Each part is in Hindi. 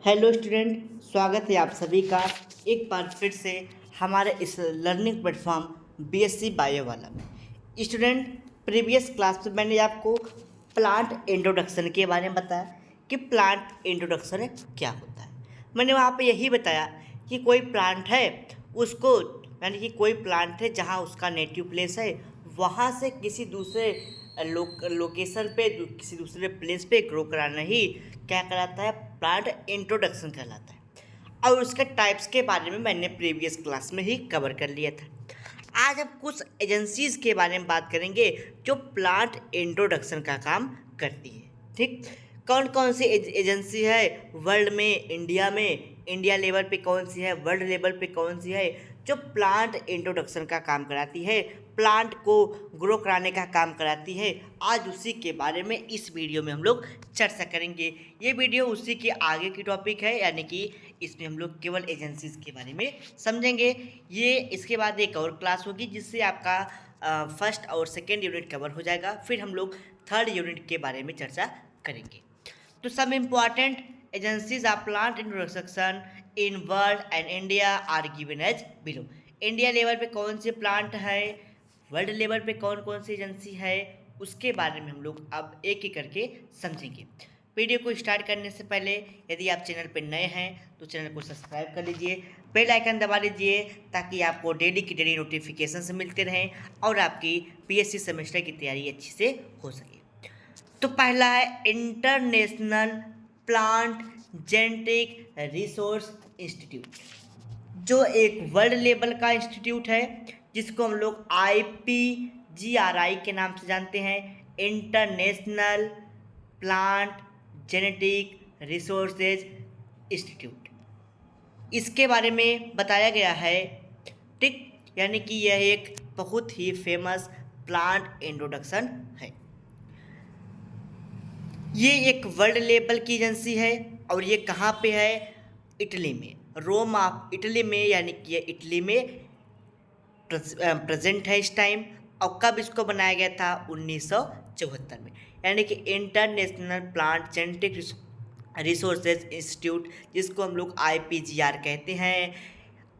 हेलो स्टूडेंट, स्वागत है आप सभी का एक बार फिर से हमारे इस लर्निंग प्लेटफॉर्म बीएससी बायो वाला में। स्टूडेंट, प्रीवियस क्लास में मैंने आपको प्लांट इंट्रोडक्शन के बारे में बताया कि प्लांट इंट्रोडक्शन क्या होता है। मैंने वहाँ पे यही बताया कि कोई प्लांट है उसको, यानी कि कोई प्लांट है जहाँ उसका नेटिव प्लेस है, वहाँ से किसी दूसरे लोकेशन पे किसी दूसरे प्लेस पे ग्रो कराना ही क्या कहलाता है, प्लांट इंट्रोडक्शन कहलाता है। और उसके टाइप्स के बारे में मैंने प्रीवियस क्लास में ही कवर कर लिया था। आज हम कुछ एजेंसीज के बारे में बात करेंगे जो प्लांट इंट्रोडक्शन का काम करती है। ठीक, कौन कौन सी एजेंसी है वर्ल्ड में, इंडिया लेवल पे कौन सी है, वर्ल्ड लेवल पे कौन सी है जो प्लांट इंट्रोडक्शन का काम कराती है, प्लांट को ग्रो कराने का काम कराती है। आज उसी के बारे में इस वीडियो में हम लोग चर्चा करेंगे। ये वीडियो उसी के आगे की टॉपिक है, यानी कि इसमें हम लोग केवल एजेंसीज के बारे में समझेंगे। ये इसके बाद एक और क्लास होगी जिससे आपका फर्स्ट और सेकेंड यूनिट कवर हो जाएगा। फिर हम लोग थर्ड यूनिट के बारे में चर्चा करेंगे। तो some important agencies of plant introduction in world and India are given as below. India level पे कौन से प्लांट है, वर्ल्ड लेवल पे कौन कौन सी एजेंसी है, उसके बारे में हम लोग अब एक एक करके समझेंगे। वीडियो को स्टार्ट करने से पहले यदि आप चैनल पर नए हैं तो चैनल को सब्सक्राइब कर लीजिए, बेल आइकन दबा लीजिए ताकि आपको डेली की डेली नोटिफिकेशन मिलते रहें और आपकी पीएससी सेमेस्टर की तैयारी अच्छी से हो सके। तो पहला है international plant genetic resource institute, जो एक वर्ल्ड लेवल का इंस्टीट्यूट है जिसको हम लोग IPGRI के नाम से जानते हैं, international plant genetic resources institute. इसके बारे में बताया गया है। ठीक, यानी कि यह एक बहुत ही फेमस प्लांट इंट्रोडक्शन है। ये एक वर्ल्ड लेवल की एजेंसी है और ये कहाँ पे है, इटली में, रोम ऑफ इटली में, यानी कि ये इटली में प्रेजेंट है इस टाइम। और कब इसको बनाया गया था, 1974 में। यानी कि international plant genetic resources institute, जिसको हम लोग IPGR कहते हैं।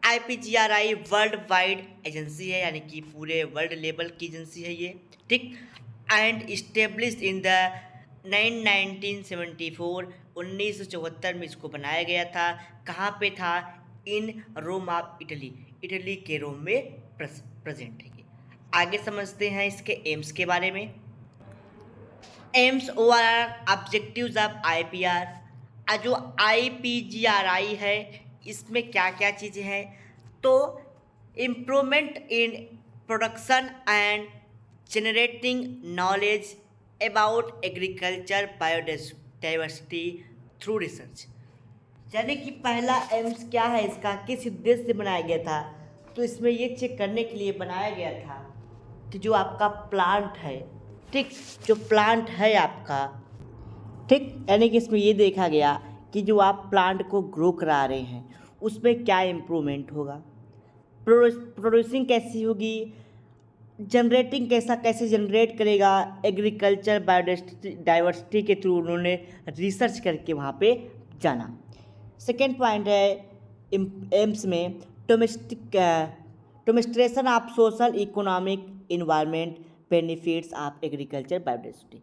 IPGRI वर्ल्ड वाइड एजेंसी है, यानी कि पूरे वर्ल्ड लेवल की एजेंसी है ये। ठीक, एंड इस्टेब्लिश इन द 1974 में इसको बनाया गया था। कहाँ पे था, इन रोम ऑफ इटली, इटली के रोम में प्रेजेंट है। आगे समझते हैं इसके एम्स के बारे में। AIIMS overall objectives of IPR, जो IPGRI है इसमें क्या क्या चीज़ें हैं, तो improvement in production and generating knowledge about agriculture biodiversity through research. यानी कि पहला एम्स क्या है इसका, किस उद्देश्य से बनाया गया था, तो इसमें ये चेक करने के लिए बनाया गया था कि जो आपका प्लांट है, ठीक, जो प्लांट है आपका, ठीक, यानी कि इसमें ये देखा गया कि जो आप प्लांट को ग्रो करा रहे हैं उसमें क्या इम्प्रूवमेंट होगा, प्रोड्यूसिंग कैसी होगी, जनरेटिंग कैसे जनरेट करेगा, एग्रीकल्चर बायोडाइवर्सिटी के थ्रू उन्होंने रिसर्च करके वहाँ पे जाना। सेकेंड पॉइंट है एम्स में demonstration of social economic environment benefits of agriculture biodiversity.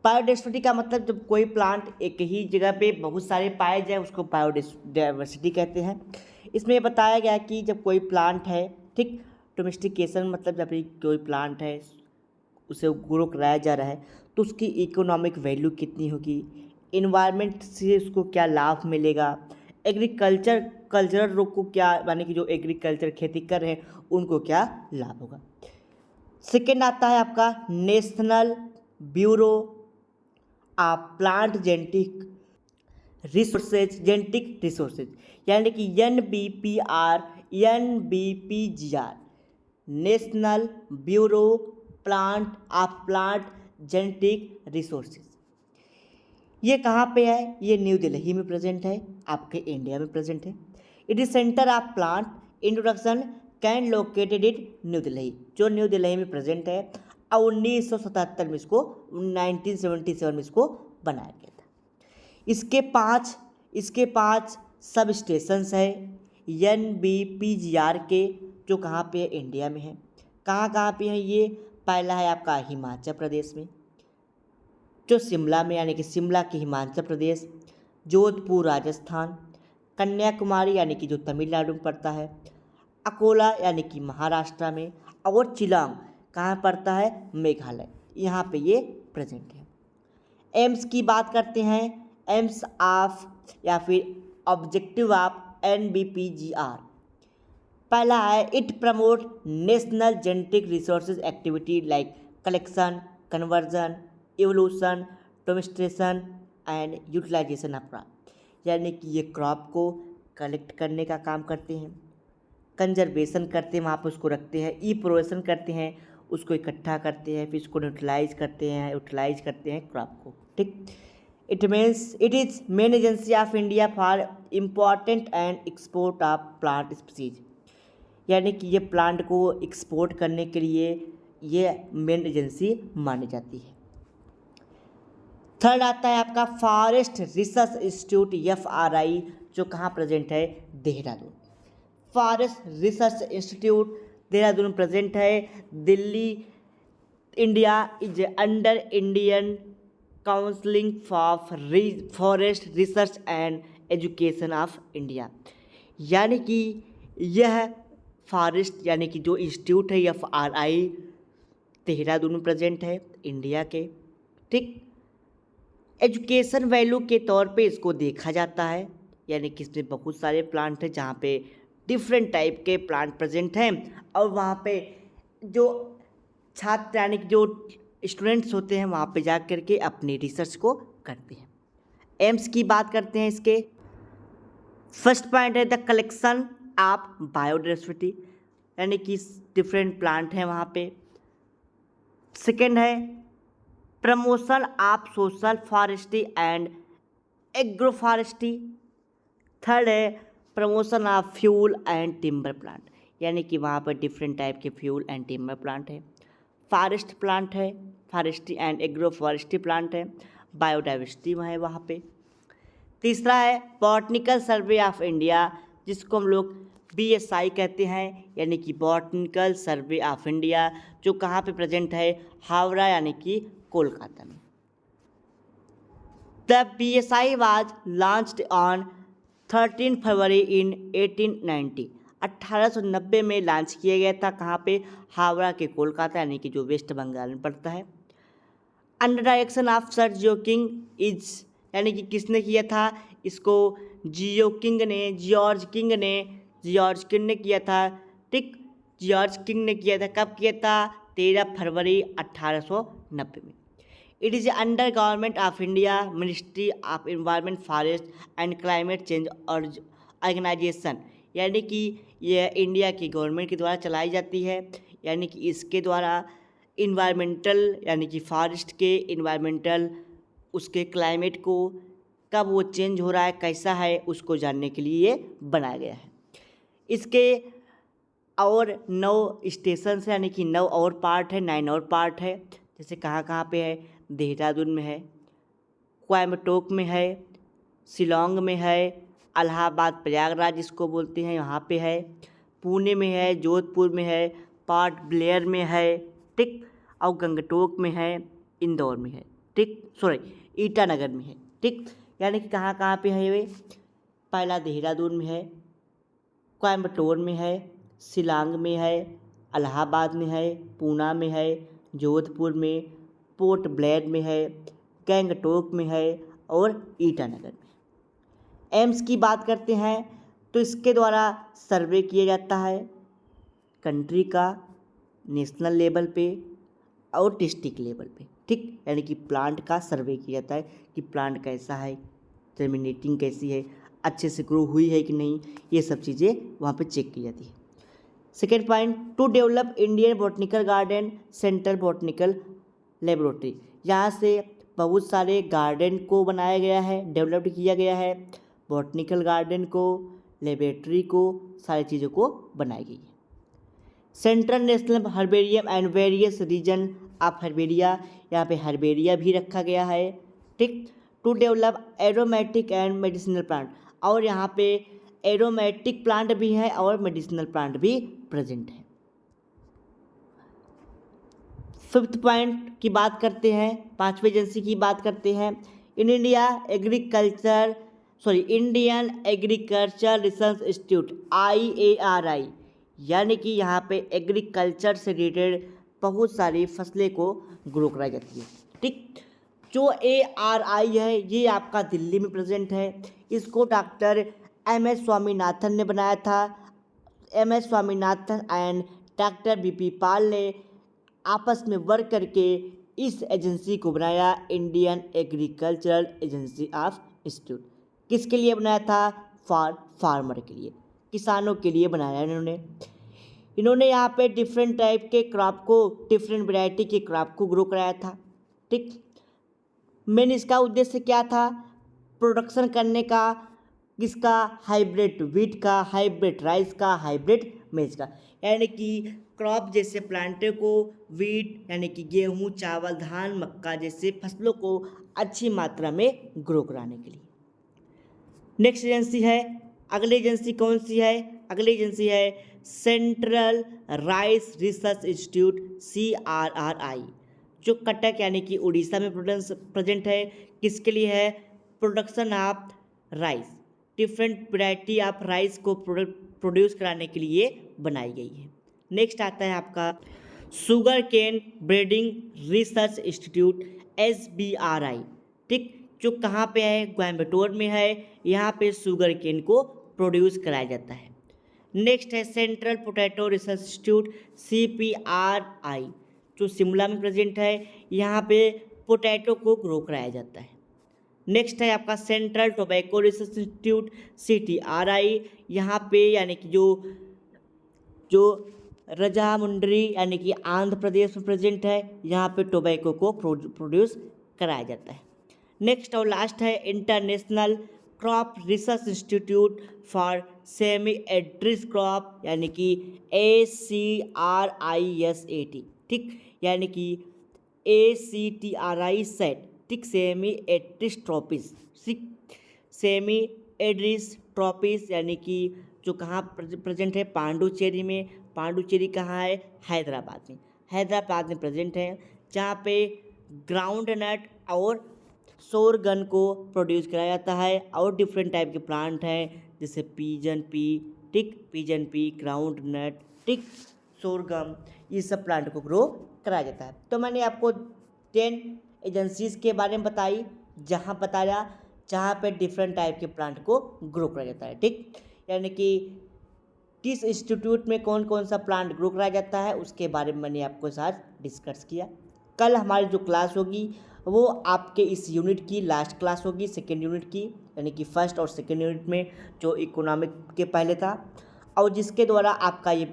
Biodiversity का मतलब जब कोई प्लांट एक ही जगह पे बहुत सारे पाए जाए उसको बायोडाइवर्सिटी कहते हैं। इसमें बताया गया कि जब कोई प्लांट है, ठीक, डोमेस्टिकेशन मतलब जब कोई प्लांट है उसे ग्रो कराया जा रहा है तो उसकी इकोनॉमिक वैल्यू कितनी होगी, इन्वायरमेंट से उसको क्या लाभ मिलेगा, कल्चरल लोग को क्या, यानी कि जो एग्रीकल्चर खेती कर रहे हैं उनको क्या लाभ होगा। सेकेंड आता है आपका national bureau of plant genetic resources, यानी कि NBPGR, national bureau of plant genetic resources. ये कहाँ पे है, ये न्यू दिल्ली में प्रेजेंट है, आपके इंडिया में प्रेजेंट है। It is centre of plant introduction can located in new Delhi, जो न्यू दिल्ली में प्रेजेंट है। और 1977 में इसको 1977 में इसको बनाया गया था। इसके 5 इसके 5 सब स्टेशंस है NBPGR के, जो कहाँ पे है, इंडिया में है। कहाँ कहाँ पे है ये? पहला है आपका हिमाचल प्रदेश में, जो शिमला में, यानी कि शिमला के हिमाचल प्रदेश, जोधपुर राजस्थान, कन्याकुमारी यानी कि जो तमिलनाडु में पड़ता है, अकोला यानी कि महाराष्ट्र में, और चिलांग कहाँ पड़ता है, मेघालय, यहाँ पे ये प्रेजेंट है। एम्स की बात करते हैं। एम्स ऑफ या फिर ऑब्जेक्टिव ऑफ NBPGR, पहला है it promote national genetic resources activity like collection, conversion, evolution, domestication and utilisation of crop, यानी कि ये क्रॉप को कलेक्ट करने का काम करते हैं, कंजर्वेशन करते हैं, वहाँ पर उसको रखते हैं, ई प्रोसेसन करते हैं, उसको इकट्ठा करते हैं, फिर उसको यूटिलाइज करते हैं क्रॉप को, ठीक। It means it is main agency of India for important and export of plant species, यानी कि ये प्लांट को एक्सपोर्ट करने के लिए ये मेन एजेंसी मानी जाती है। थर्ड आता है आपका फॉरेस्ट रिसर्च इंस्टीट्यूट FRI, जो कहाँ प्रेजेंट है, Dehradun. Forest research institute Dehradun में प्रेजेंट है। Delhi, India is under Indian counselling for forest research and education of India, यानी कि यह फॉरेस्ट यानी कि जो इंस्टीट्यूट है FRI देहरादून में प्रेजेंट है, इंडिया के, ठीक। एजुकेशन वैल्यू के तौर पे इसको देखा जाता है, यानी कि इसमें बहुत सारे प्लांट हैं जहाँ पे डिफरेंट टाइप के प्लांट प्रेजेंट हैं, और वहाँ पे जो छात्र यानी कि जो स्टूडेंट्स होते हैं वहाँ पे जा कर के अपनी रिसर्च को करते हैं। एम्स की बात करते हैं। इसके फर्स्ट पॉइंट है द कलेक्शन ऑफ बायोडाइवर्सिटी, यानी कि डिफरेंट प्लांट हैं वहाँ पे। सेकेंड है promotion of social forestry and agro forestry. Third है promotion of fuel and timber plant, यानी कि वहाँ पर डिफरेंट टाइप के फ्यूल एंड टिम्बर प्लांट है। फॉरेस्ट प्लांट है, forestry and agro forestry plant है, बायोडाइवर्सिटी है वहाँ पे। तीसरा है बॉटनिकल सर्वे ऑफ इंडिया, जिसको हम लोग BSI कहते हैं, यानी कि बॉटनिकल सर्वे ऑफ इंडिया, जो कहाँ पे प्रेजेंट है, हावड़ा यानी कि कोलकाता में। The BSI was launched on 13 फरवरी इन 1890, 1890 में लॉन्च किया गया था। कहाँ पे, हावड़ा के कोलकाता, यानी कि जो वेस्ट बंगाल में पड़ता है। Under direction of sir George King is, यानी कि किसने किया था इसको, जॉर्ज किंग ने किया था, ठीक। जॉर्ज किंग ने किया था। कब किया था, 13 फरवरी 1890 में। It is under government of India, ministry of environment, forest and climate change organisation, यानी कि यह इंडिया की गवर्नमेंट के द्वारा चलाई जाती है, यानी कि इसके द्वारा इन्वायरमेंटल यानी कि फॉरेस्ट के इन्वायरमेंटल उसके क्लाइमेट को कब वो चेंज हो रहा है, कैसा है, उसको जानने के लिए ये बनाया गया है। इसके और 9 स्टेशन है, यानी कि 9 और पार्ट है, 9 और पार्ट है। जैसे कहाँ कहाँ पे है, देहरादून में है, कोयम्बटूर में है, शिलोंग में है, इलाहाबाद प्रयागराज जिसको बोलते हैं यहाँ पे है, पुणे में है, जोधपुर में है, पोर्ट ब्लेयर में है, ठीक, और गंगटोक में है, इंदौर में है, ठीक, सॉरी ईटानगर में है, ठीक। यानी कि कहाँ कहाँ पे है वे, पहला देहरादून में है, कोयम्बटूर में है, शिलांग में है, इलाहाबाद में है, पूना में है, जोधपुर में, पोर्ट ब्लेयर में है, गंगटोक में है और ईटानगर में। एम्स की बात करते हैं तो इसके द्वारा सर्वे किया जाता है कंट्री का, नेशनल लेवल पे और डिस्ट्रिक्ट लेवल पे, ठीक। यानी कि प्लांट का सर्वे किया जाता है कि प्लांट कैसा है, जर्मिनेटिंग कैसी है, अच्छे से ग्रो हुई है कि नहीं, ये सब चीज़ें वहाँ पे चेक की जाती है। Second point, to develop Indian botanical garden central botanical laboratory, यहाँ से बहुत सारे गार्डन को बनाया गया है, डेवलप किया गया है, बॉटनिकल गार्डन को, लेबोरेटरी को, सारी चीज़ों को बनाई गई है। Central national herbarium and various region of herbaria, यहाँ पे हर्बेरिया भी रखा गया है, ठीक। To develop aromatic and medicinal plant, और यहाँ पे एरोमेटिक प्लांट भी है और मेडिसिनल प्लांट भी प्रेजेंट है। फिफ्थ पॉइंट की बात करते हैं, पांचवी एजेंसी की बात करते हैं। Indian agriculture research institute IARI, यानी कि यहाँ पे एग्रीकल्चर से रिलेटेड बहुत सारी फसलें को ग्रो कराई जाती है। ठीक, जो ARI है ये आपका दिल्ली में प्रेजेंट है। इसको डॉक्टर MS स्वामीनाथन ने बनाया था। MS Swaminathan and doctor BP पाल ने आपस में वर्क करके इस एजेंसी को बनाया, Indian agricultural agency of institute. किसके लिए बनाया था? फॉर फार्मर के लिए, किसानों के लिए बनाया इन्होंने यहाँ पे डिफरेंट टाइप के क्रॉप को, डिफरेंट वैरायटी के क्रॉप को ग्रो कराया था। ठीक, मेन इसका उद्देश्य क्या था? प्रोडक्शन करने का, किसका? हाइब्रिड वीट का, हाइब्रिड राइस का, हाइब्रिड मेज का, यानी कि क्रॉप जैसे प्लांटों को, वीट यानी कि गेहूं, चावल, धान, मक्का जैसे फसलों को अच्छी मात्रा में ग्रो कराने के लिए। नेक्स्ट एजेंसी है, अगली एजेंसी कौन सी है? अगली एजेंसी है central rice research institute CRRI, जो कटक यानी कि उड़ीसा में प्रेजेंट है। किसके लिए है? Production of rice, different variety of rice को प्रोड्यूस कराने के लिए बनाई गई है। नेक्स्ट आता है आपका sugar cane breeding research institute SBRI। ठीक, जो कहाँ पे है? कोयम्बटूर में है। यहाँ पे शुगर केन को प्रोड्यूस कराया जाता है। नेक्स्ट है central potato research institute CPRI, जो शिमला में प्रेजेंट है। यहाँ पे पोटैटो को ग्रो कराया जाता है। नेक्स्ट है आपका central tobacco research institute CTRI, यहाँ पे यानी कि जो राजामुंड्री यानी कि आंध्र प्रदेश में प्रेजेंट है। यहाँ पे टोबैको को प्रोड्यूस कराया जाता है। नेक्स्ट और लास्ट है international crop research institute for semi एड्रिस crop, यानी कि ACRISAT। ठीक, यानी कि ACTRI सेट। ठीक, सेमी एड्रिस ट्रॉपिस, सेमी एड्रिस ट्रॉपिस यानी कि जो कहाँ प्रेजेंट है? पांडुचेरी में। पांडुचेरी कहाँ है? हैदराबाद में। हैदराबाद में प्रेजेंट है, जहाँ पे ग्राउंड नट और सोरगन को प्रोड्यूस कराया जाता है, और डिफरेंट टाइप के प्लांट हैं जैसे पिजन पी, ठीक, पिजन पी, ग्राउंड नट, ठीक, सोरगम, ये सब प्लांट को ग्रो कराया जाता है। तो मैंने आपको 10 एजेंसीज के बारे में बताई, जहाँ पे डिफरेंट टाइप के प्लांट को ग्रो कराया जाता है। ठीक, यानी कि किस इंस्टीट्यूट में कौन कौन सा प्लांट ग्रो कराया जाता है उसके बारे में मैंने आपके साथ डिस्कस किया। कल हमारी जो क्लास होगी वो आपके इस यूनिट की लास्ट क्लास होगी, सेकेंड यूनिट की, यानी कि फर्स्ट और सेकेंड यूनिट में जो इकोनॉमिक के पहले था, और जिसके द्वारा आपका ये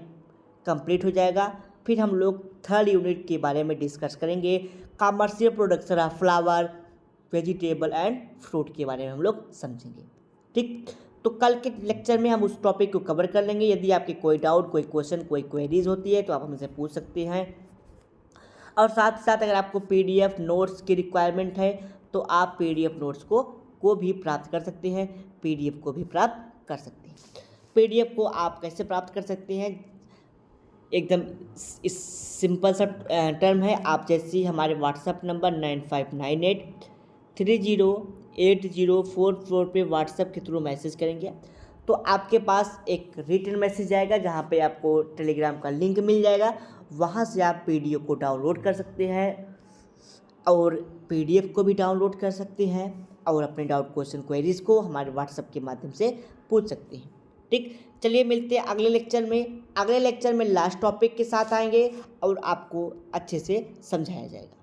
कंप्लीट हो जाएगा। फिर हम लोग थर्ड यूनिट के बारे में डिस्कस करेंगे, commercial production of flower, vegetable and fruit के बारे में हम लोग समझेंगे। ठीक, तो कल के लेक्चर में हम उस टॉपिक को कवर कर लेंगे। यदि आपके कोई डाउट, कोई क्वेश्चन, कोई क्वेरीज होती है तो आप हमसे पूछ सकते हैं, और साथ ही साथ अगर आपको PDF नोट्स की रिक्वायरमेंट है तो आप PDF नोट्स को भी प्राप्त कर सकते हैं, PDF को भी प्राप्त कर सकते हैं। PDF को आप कैसे प्राप्त कर सकते हैं? एकदम इस सिंपल सा टर्म है। आप जैसे ही हमारे व्हाट्सएप नंबर 9598308044 पे व्हाट्सएप के थ्रू मैसेज करेंगे तो आपके पास एक रिटन मैसेज आएगा, जहाँ पे आपको टेलीग्राम का लिंक मिल जाएगा। वहाँ से आप PDF को डाउनलोड कर सकते हैं, और PDF को भी डाउनलोड कर सकते हैं, और अपने डाउट, क्वेश्चन, क्वेरीज को हमारे व्हाट्सएप के माध्यम से पूछ सकते हैं। ठीक, चलिए मिलते हैं अगले लेक्चर में। अगले लेक्चर में लास्ट टॉपिक के साथ आएंगे और आपको अच्छे से समझाया जाएगा।